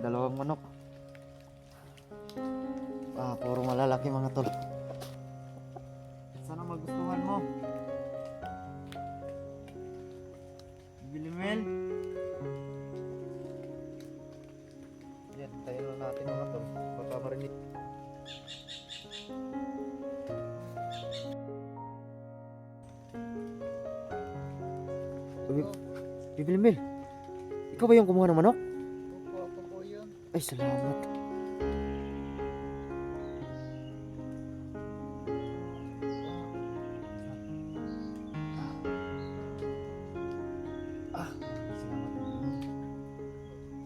Dalawang manok. Puro malalaki mga tol. Sana magustuhan mo. Bilimel. Yan, tayo lang natin mga tol. Baka marinig. Bilimel, ikaw ba yung kumuha ng manok? Opo, ako po yun. Ay, salamat. Salamat.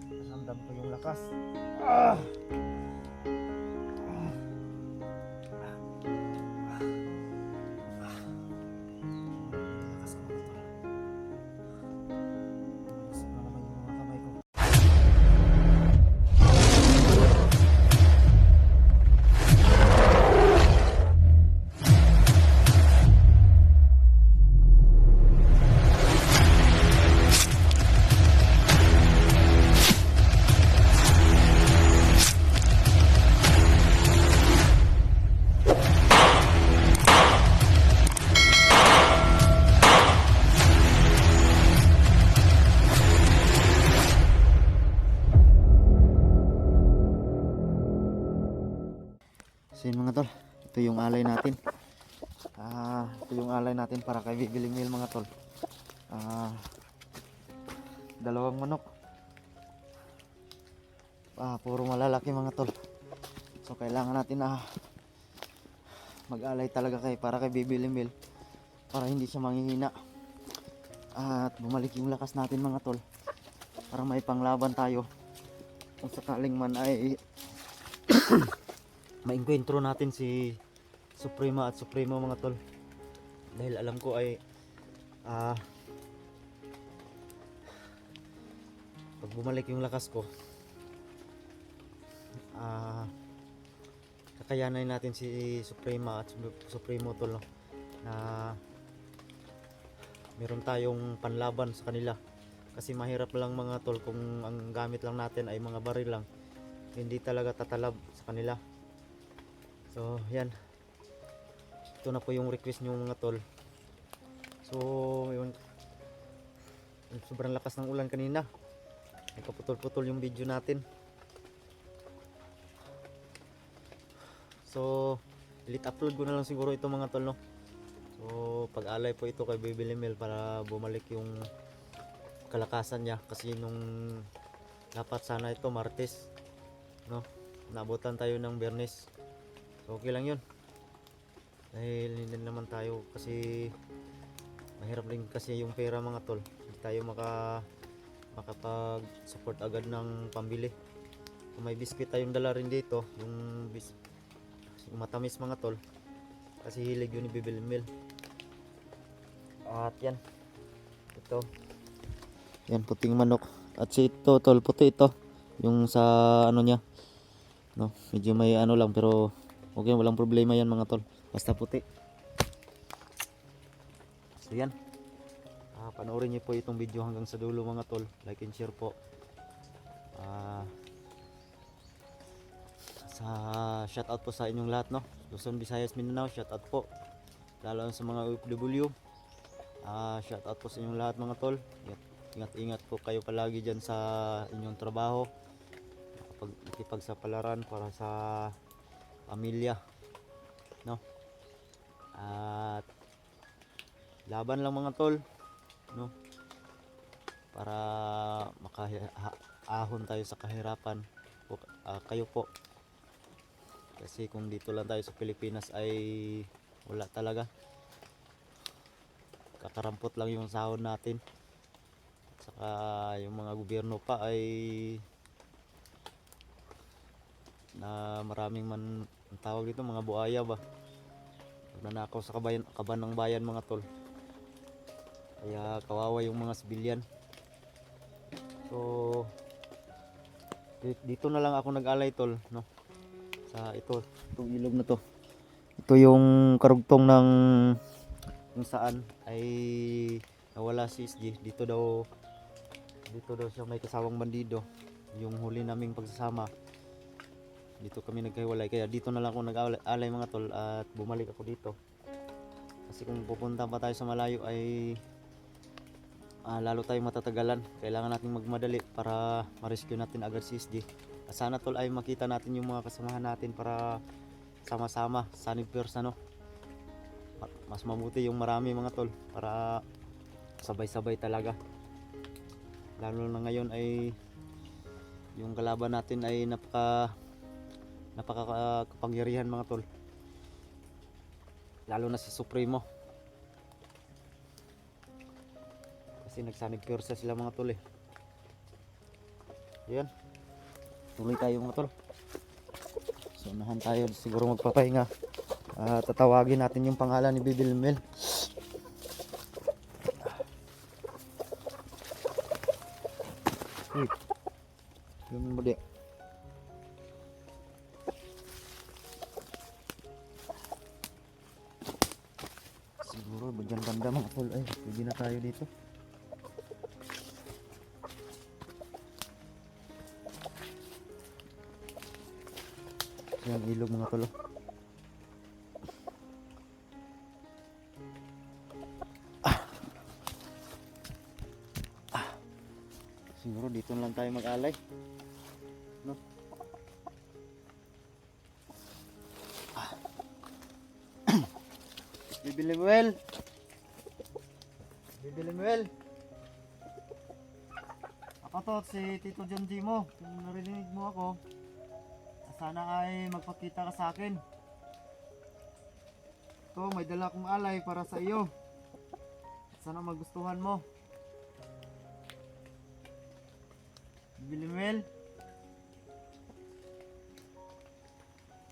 Nasamdam ko yung lakas. Lakas ko ito. Lakas na naman yung mga kamay ko. So yun mga tol, ito yung alay natin. Ito yung alay natin para kay Bibiling Meal mga tol. Dalawang manok. Puro malalaki mga tol. So kailangan natin mag-alay talaga para kay Bibiling Meal para hindi siya manghihina. At bumalik yung lakas natin mga tol para may panglaban tayo kung sakaling man ay maengkwentro natin si Suprema at Supremo mga tol, dahil alam ko ay pag bumalik yung lakas ko, kakayanin natin si Suprema at Supremo tol, no? Na meron tayong panlaban sa kanila, kasi mahirap lang mga tol kung ang gamit lang natin ay mga baril lang, hindi talaga tatalab sa kanila. So yan, ito na po yung request nyo mga tol. So yun, sobrang lakas ng ulan kanina, nagkaputol-putol yung video natin. So delete upload ko na lang siguro ito mga tol, no? So pag-alay po ito kay Bibiling Meal para bumalik yung kalakasan niya, kasi nung dapat sana ito Martes, no, nabutan tayo ng Biyernes. So okay lang yun, dahil hindi naman tayo, kasi mahirap din kasi yung pera mga tol, hindi tayo makapag support agad ng pambili. So, may biscuit tayong dala rin dito, yung matamis mga tol, kasi hilig yun ni Bibiling Meal. At yan, ito yan, puting manok. At si ito tol, puti ito yung sa ano niya, no, medyo may ano lang, pero okay, walang problema yan mga tol, basta puti. So yan, panoorin niyo po itong video hanggang sa dulo mga tol, like and share po. Sa shoutout po sa inyong lahat, no, Luzon, Visayas, Mindanao, shoutout po lalo sa mga OFW. Shoutout po sa inyong lahat mga tol. Ingat po kayo palagi dyan sa inyong trabaho, ikipagsapalaran para sa pamilya, no? At laban lang mga tol, no, para makaahon tayo sa kahirapan po, kayo po, kasi kung dito lang tayo sa Pilipinas ay wala talaga, kakarampot lang yung sahod natin. Saka yung mga gobyerno pa ay na maraming man ang tawag dito, mga buaya ba, nanakaw sa kaban ng bayan mga tol, kaya kawawa yung mga sibilyan. So dito na lang ako nag-alay tol, no, sa itong ilog na to. Ito yung karugtong ng kung saan ay nawala si SG. Dito daw siya may kasawang bandido, yung huli naming pagsasama dito kami nagkahiwalay, kaya dito na lang ako nag-alay mga tol at bumalik ako dito. Kasi kung pupunta pa tayo sa malayo ay lalo tayong matatagalan. Kailangan natin magmadali para ma-rescue natin agad si SD. At sana tol ay makita natin yung mga kasamahan natin para sama-sama sa Nipers, ano. Mas mabuti yung marami mga tol para sabay-sabay talaga. Lalo na ngayon ay yung kalaban natin ay napaka kapangyarihan mga tol, lalo na si Supremo kasi nagsanib pursa sila mga tol eh. Yan, tuloy tayo mga tol. So unahan tayo, siguro magpapahinga. Tatawagin natin yung pangalan ni Bibil Mel. Yung mo di. Siguro dyan banda mga tol ay pwede na tayo dito. Yan ilog mga tol. Siguro dito lang tayo mag-alay, no? Bibilimuel, Bibilimuel, ako to si Tito John G mo. Kung narinig mo ako, sana ay magpakita ka sa akin. Ito, may dala kong alay para sa iyo. Sana magustuhan mo. Bibilimuel.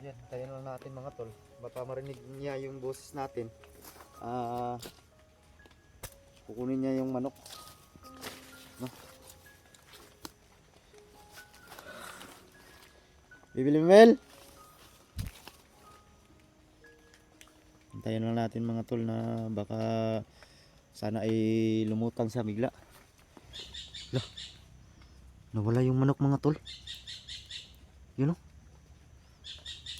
Yan, tayo lang natin mga tol. Baka marinig niya yung boses natin. Kukunin niya yung manok, no? Bibilimuel. Tayo lang natin mga tol na baka sana ay lumutang siya bigla. Lah, nawala yung manok mga tol. Yun o.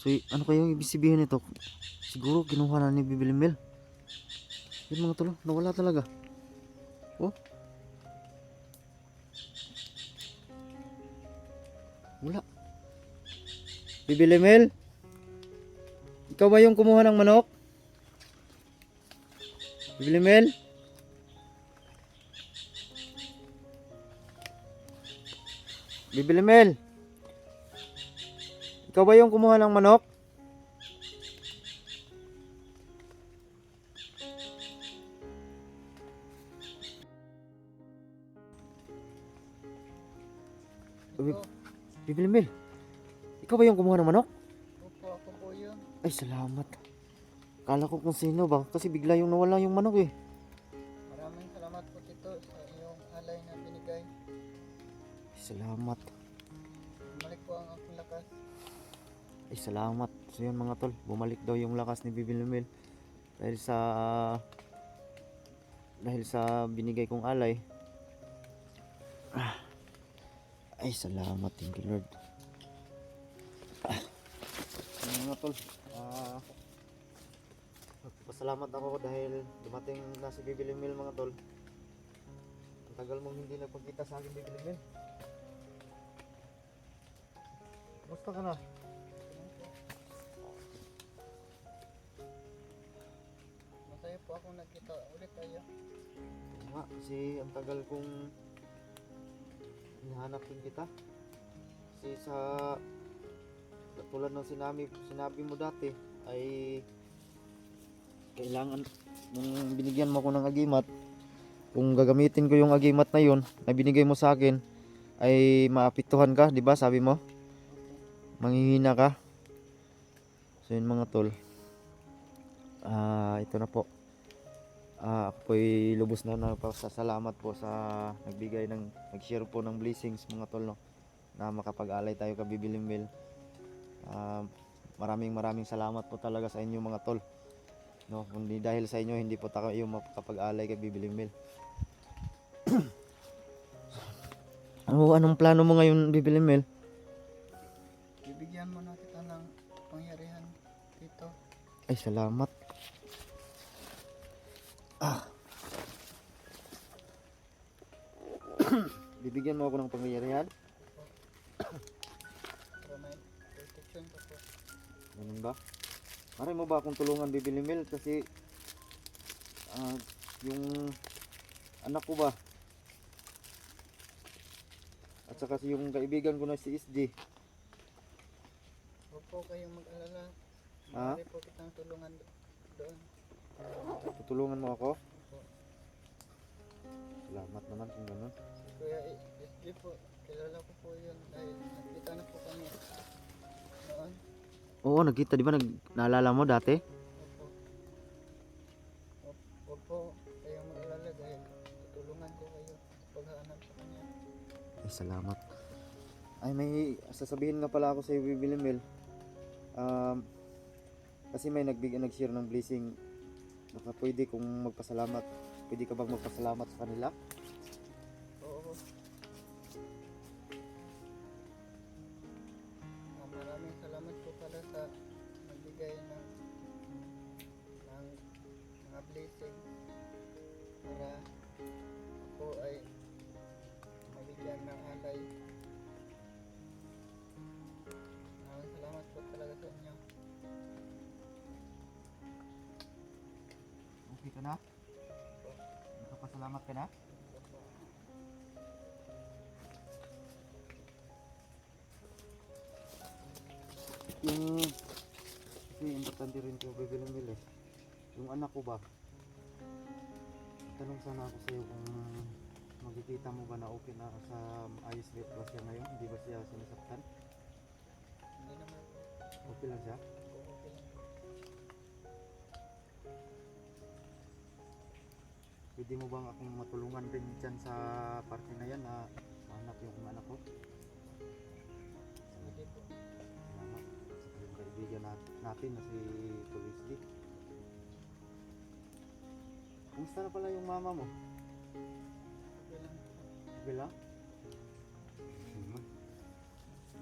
So ano kayong ibig sabihin nito? Siguro kinuha na ni Bibilimuel. Yun mga tol, nawala talaga. Oh, wala. Bibilimuel, ikaw ba yung kumuha ng manok? Bibilimuel? Bibilimuel, ikaw ba yung kumuha ng manok? Bibilimuel, ikaw ba yung kumuha ng manok? Opo, ako po yun. Ay, salamat. Kala ko kung sino ba, kasi bigla yung nawala yung manok eh. Maraming salamat po Tito sa iyong alay na binigay. Ay, salamat. Bumalik po ang aking lakas. Ay, salamat. So yun mga tol, bumalik daw yung lakas ni Bibilimuel dahil sa binigay kong alay. Ay, salamat, thank you Lord. Yun mga tol, pasalamat ako dahil dumating na si Bibilimuel mga tol. Ang tagal mong hindi nagpagkita sa akin, Bibilimuel. Musta ka na? Masaya po ako nagkita ulit tayo. Nga, kasi ang tagal kong hinahanap din kita. Kasi sa tulad ng sinabi mo dati ay kailangan nung binigyan mo ako ng agimat, kung gagamitin ko yung agimat na yun na binigay mo sa akin ay maapektuhan ka, di ba? Sabi mo manghihina ka. So yun mga tol, ito na po. Ako po'y lubos na nagpasalamat po sa nag-share po ng blessings mga tol, no, na makapag-alay tayo kay Bibilimuel. Maraming salamat po talaga sa inyo mga tol, no, kundi dahil sa inyo hindi po tayo makapag-alay kay Bibilimuel. Anong plano mo ngayon, Bibi Mel? Bibigyan mo na kita ng pangyarihan dito. Ay, salamat. Bibigyan mo ako ng pangyarihan? Para may protection ka po. Ganun ba? Maray mo ba akong tulungan, Bibi Mel? Kasi yung anak ko ba? At saka yung kaibigan ko na si SG. Huwag po kayong mag-alala. Ha? Maaari po kitang tulungan doon. Tutulungan mo ako? Opo. Salamat naman kung ganun. Si Kuya SG po, kilala ko po yun dahil nakita na po kami noon. Oo, nagkita, di ba? Naalala mo dati? Opo. Huwag po kayong mag-alala dahil tutulungan ko kayo paghahanap sa kanya. Ay, salamat. Ay, may sasabihin nga pala ako sa iyo, Bibi Mel. Kasi may nag-share ng blessing. Baka pwede kong magpasalamat. Pwede ka bang magpasalamat sa kanila? Oo. Maraming salamat po pala sa nagbigay ng mga blessing para ako ay mabigyan ng alay. Maraming salamat po talaga sa inyo. Okay ka na? Nakapasalamat ka na? Yung kasi importante rin ko, Bibi Mel eh. Yung anak ko ba? Tanong sana ako sa'yo kung makikita mo ba na okay na sa ayos ba siya ngayon? Hindi ba siya sinasaktan? Hindi naman po. Okay lang siya? Okay lang po. Pwede mo bang akong matulungan rin dyan sa parte na yan na mahanap yung anak ko? Hindi po. Salamat. Sa yung kaibigan natin na si Police D. Kumusta na pala yung mama mo? Okay lang po. Okay lang?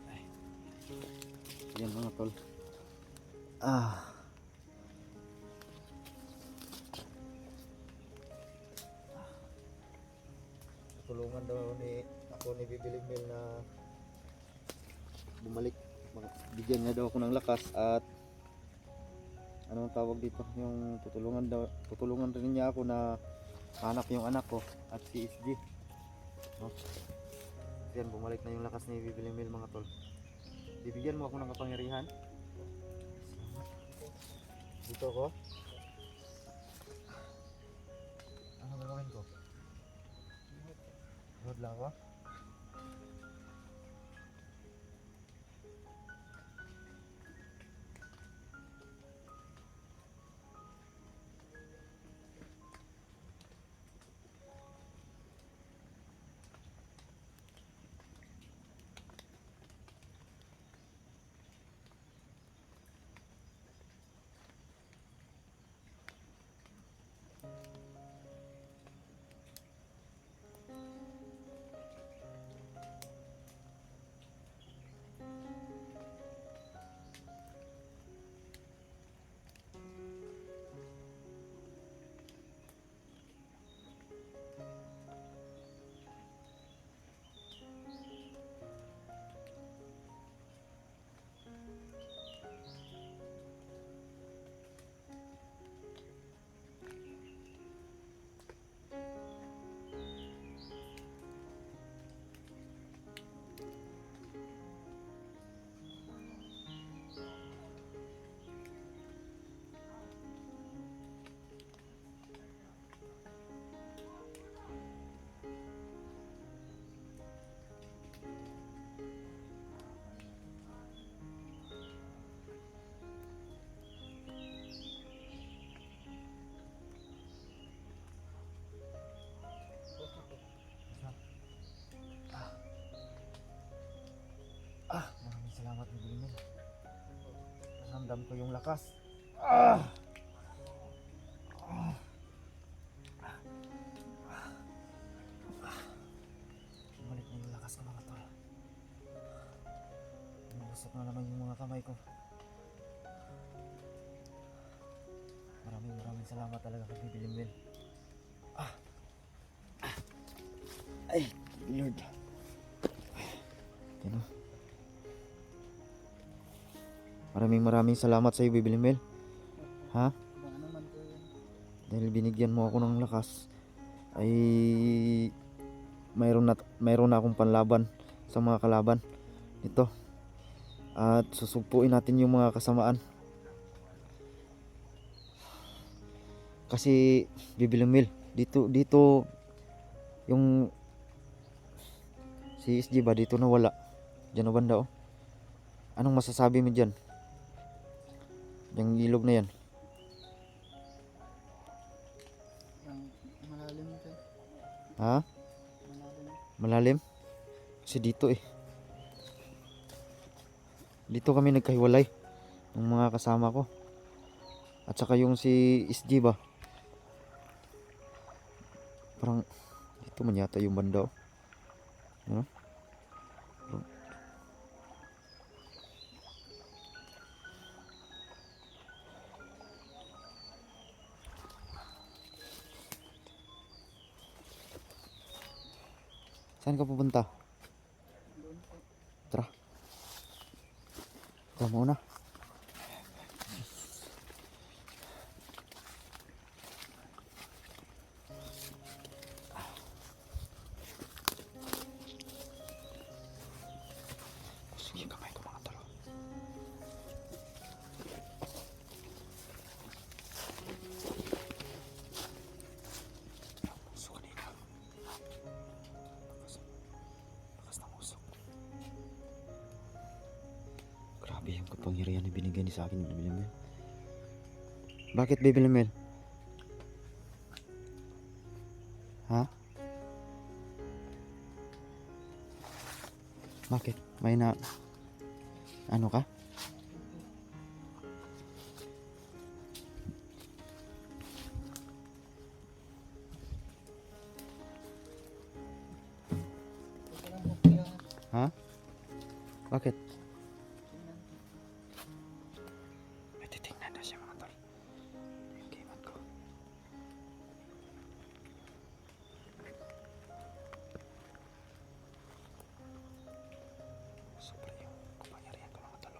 Ay. Yan mga tol. Tulungan daw ako ni Bibi Mel na bumalik. Bigyan niya daw ako ng lakas at anong tawag dito, yung tutulungan rin niya ako na hanap yung anak ko at si SG. No? Yan, bumalik na yung lakas ni Bibi Mel mga tol. Bibigyan mo ako ng kapangyarihan. Dito ako. Ano gagawin ko? Sunod lang ako. Maraming salamat ni Bibi Mel. Naramdam ko yung lakas. Bumalik na yung lakas lakas na mga tol. Nabusok na naman yung mga kamay ko. Maraming salamat talaga kay Bibi Limel. Ay, Lord. Yan o. Maraming salamat sa iyo, Bibi Limel. Ha? Baka naman po yun. Dahil binigyan mo ako ng lakas, ay mayroon na akong panlaban sa mga kalaban nito. At susugpuin natin yung mga kasamaan. Kasi Bibi Limel, dito yung si SG ba dito nawala. Diyan na banda oh. Anong masasabi mo diyan? Yung ilog na yan. Ang malalim ito. Ha? Malalim. Malalim? Kasi dito eh. Dito kami nagkahiwalay ng mga kasama ko. At saka yung si SG ba? Parang dito man yata yung banda oh. Ano? Saan ka pupunta? Doon po. Tara. Ikaw muna. Sige, kamay ko mga talo. Usok kanina. Lakas ng usok. Grabe yung kapangyarihan na binigay ni sa akin, Bibi Limel. Bakit, Bibi Limel? Ha? Bakit? May na... Ano ka? Ito lang po kuya. Ha? Bakit? Tingnan. May titingnan na siya mga tol. Yung kimat ko. Sobra yung kapangyarihan ko mga tol.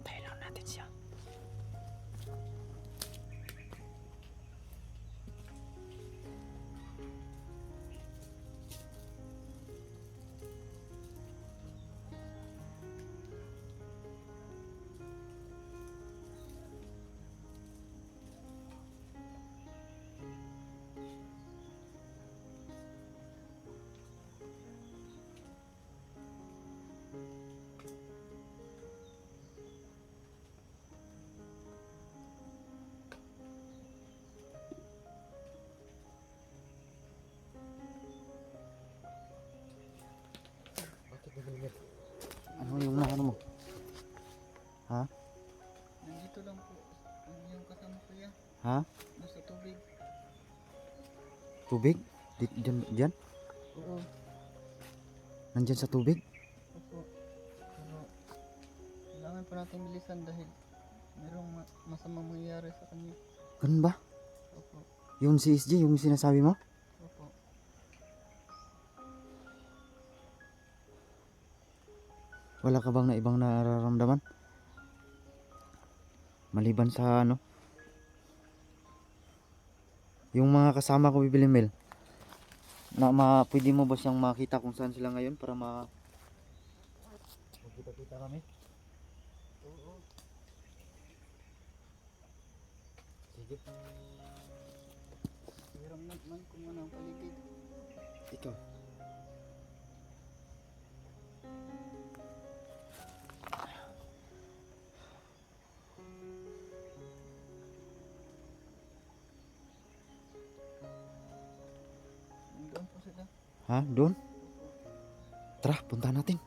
Tayo lang natin siya. Ano yung ano mo? Ha? Nandito lang po. Ang yung kasama kuya. Ha? Nasa tubig. Tubig? Diyan? Oo. Nandyan sa tubig? Opo. Pero kailangan pa natin bilisan dahil mayroong masamang mangyayari sa kanya. Ganun ba? Opo. Yung si SG, yung sinasabi mo? Opo. Wala ka bang na ibang nararamdaman? Maliban sa ano? Yung mga kasama ko, Bibi Limel, pwede mo ba siyang makita kung saan sila ngayon para magkita-kita kami? Oo. Sige. Hiram naman kung ano ang paligid. Ikaw. Ha? Doon? Tara, punta natin.